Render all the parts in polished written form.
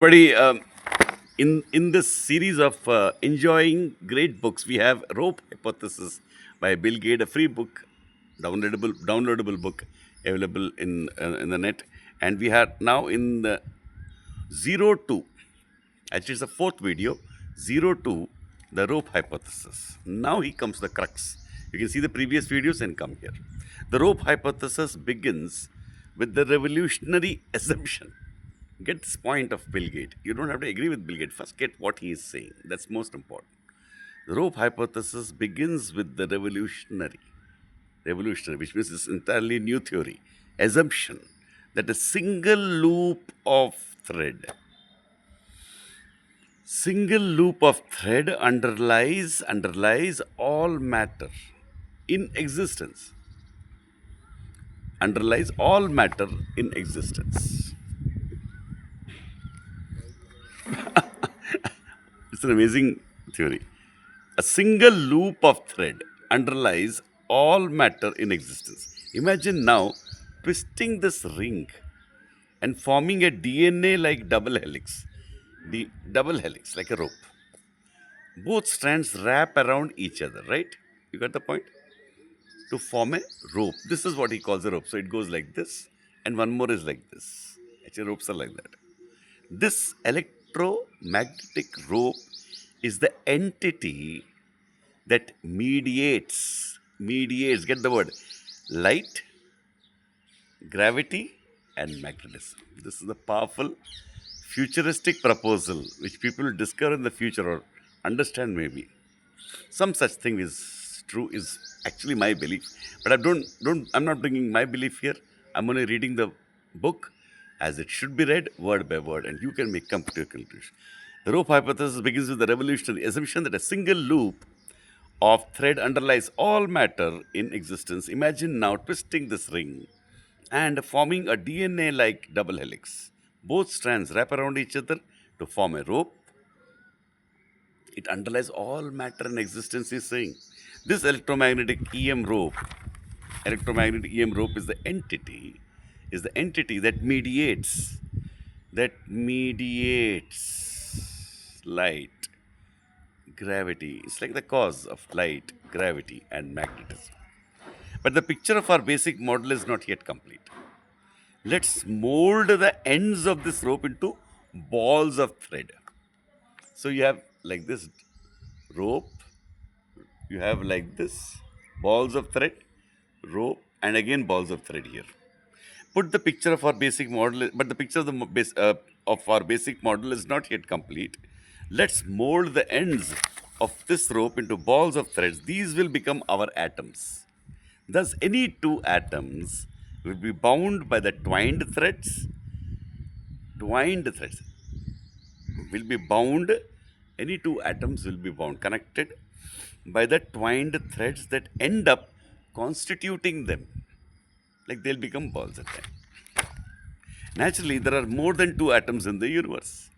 Buddy, in this series of enjoying great books, we have Rope Hypothesis by Bill Gaede, a free book, downloadable book available in the net, and we are now in the zero two. Actually, it's the fourth video, zero two, the Rope Hypothesis. Now he comes to the crux. You can see the previous videos and come here. The Rope Hypothesis begins with the revolutionary assumption. Get this point of Bill Gates. You don't have to agree with Bill Gates. First, get what he is saying. That's most important. The rope hypothesis begins with the revolutionary, which means it's entirely new theory, assumption that a single loop of thread underlies all matter in existence. Underlies all matter in existence. It's an amazing theory. A single loop of thread underlies all matter in existence. Imagine now twisting this ring and forming a DNA like double helix. The double helix, like a rope. Both strands wrap around each other, right? You got the point? To form a rope. This is what he calls a rope. So it goes like this, and one more is like this. Actually, ropes are like that. This electromagnetic rope is the entity that mediates, get the word, light, gravity, and magnetism. This is a powerful futuristic proposal which people will discover in the future or understand maybe. Some such thing is true is actually my belief, but I'm not bringing my belief here. I'm only reading the book as it should be read word by word, and you can come to a conclusion. The rope hypothesis begins with the revolutionary assumption that a single loop of thread underlies all matter in existence. Imagine now twisting this ring and forming a DNA like double helix. Both strands wrap around each other to form a rope. It underlies all matter in existence, is saying. This electromagnetic EM rope is the entity that mediates light, gravity. It's like the cause of light, gravity, and magnetism. But the picture of our basic model is not yet complete. Let's mold the ends of this rope into balls of thread. So you have like this rope, you have like this balls of thread, rope, and again balls of thread here. Put the picture of our basic model, but the picture of of our basic model is not yet complete. Let's mold the ends of this rope into balls of threads. These will become our atoms. Thus, any two atoms will be bound by the twined threads will be bound, any two atoms will be bound, connected by the twined threads that end up constituting them. Like they'll become balls at time. Naturally, there are more than two atoms in the universe.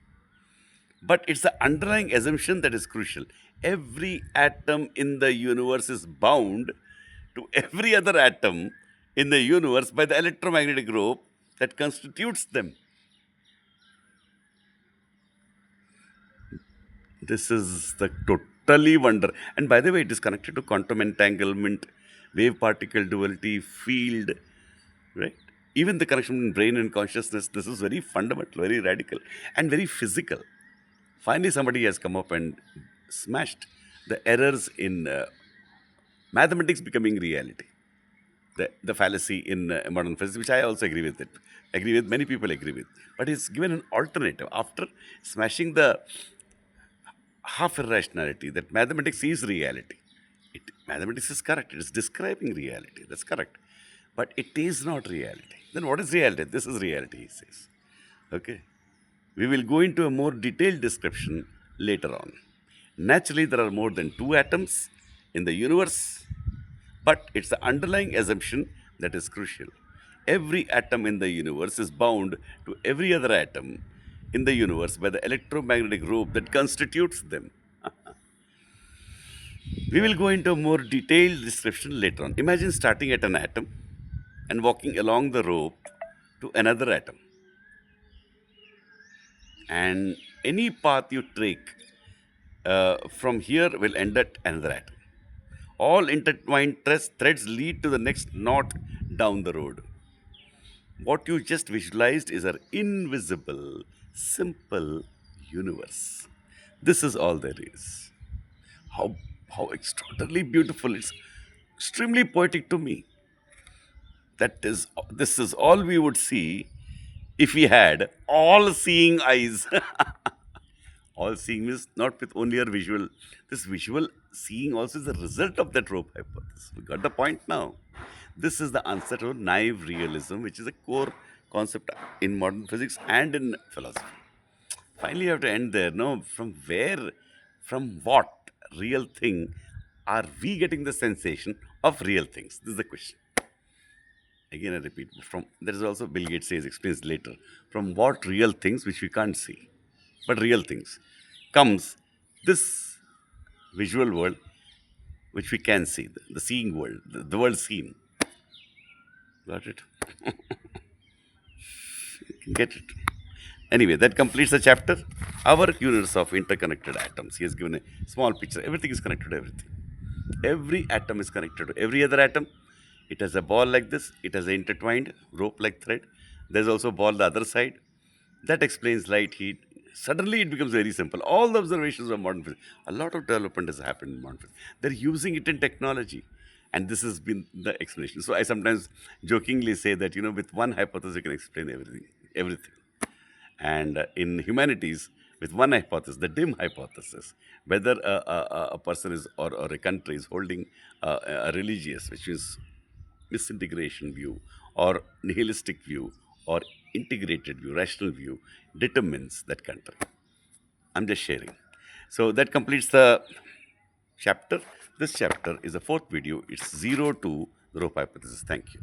But it's the underlying assumption that is crucial. Every atom in the universe is bound to every other atom in the universe by the electromagnetic rope that constitutes them. This is the totally wonder. And by the way, it is connected to quantum entanglement, wave particle duality, field, right? Even the connection between brain and consciousness, this is very fundamental, very radical, and very physical. Finally, somebody has come up and smashed the errors in mathematics becoming reality. The fallacy in modern physics, which I also agree with, many people agree with. But it's given an alternative after smashing the half irrationality that mathematics is reality. Mathematics is correct. It is describing reality. That's correct. But it is not reality. Then what is reality? This is reality, he says. Okay. We will go into a more detailed description later on. Naturally, there are more than two atoms in the universe, but it's the underlying assumption that is crucial. Every atom in the universe is bound to every other atom in the universe by the electromagnetic rope that constitutes them. We will go into a more detailed description later on. Imagine starting at an atom and walking along the rope to another atom. And any path you take from here will end at another atom. All intertwined threads lead to the next knot down the road. What you just visualized is an invisible, simple universe. This is all there is. How, how extraordinarily beautiful. It's extremely poetic to me. This is all we would see if we had all seeing eyes. All seeing means not with only our visual. This visual seeing also is a result of that rope hypothesis. We got the point now. This is the answer to naive realism, which is a core concept in modern physics and in philosophy. Finally, you have to end there. No, from what real thing are we getting the sensation of real things? This is the question. Again, I repeat. From there is also Bill Gates says explains later. From what real things which we can't see, but real things, comes this visual world which we can see, the seeing world, the world seen. Got it? Get it? Anyway, that completes the chapter. Our universe of interconnected atoms. He has given a small picture. Everything is connected to everything. Every atom is connected to every other atom. It has a ball like this. It has an intertwined rope like thread. There's also a ball the other side. That explains light, heat. Suddenly it becomes very simple. All the observations of modern physics, a lot of development has happened in modern physics. They're using it in technology. And this has been the explanation. So I sometimes jokingly say that, with one hypothesis, you can explain everything. Everything. And in humanities, with one hypothesis, the dim hypothesis, whether a person is or a country is holding a religious, which is disintegration view, or nihilistic view, or integrated view, rational view, determines that country. I'm just sharing. So that completes the chapter. This chapter is the fourth video. It's zero to the rope hypothesis. Thank you.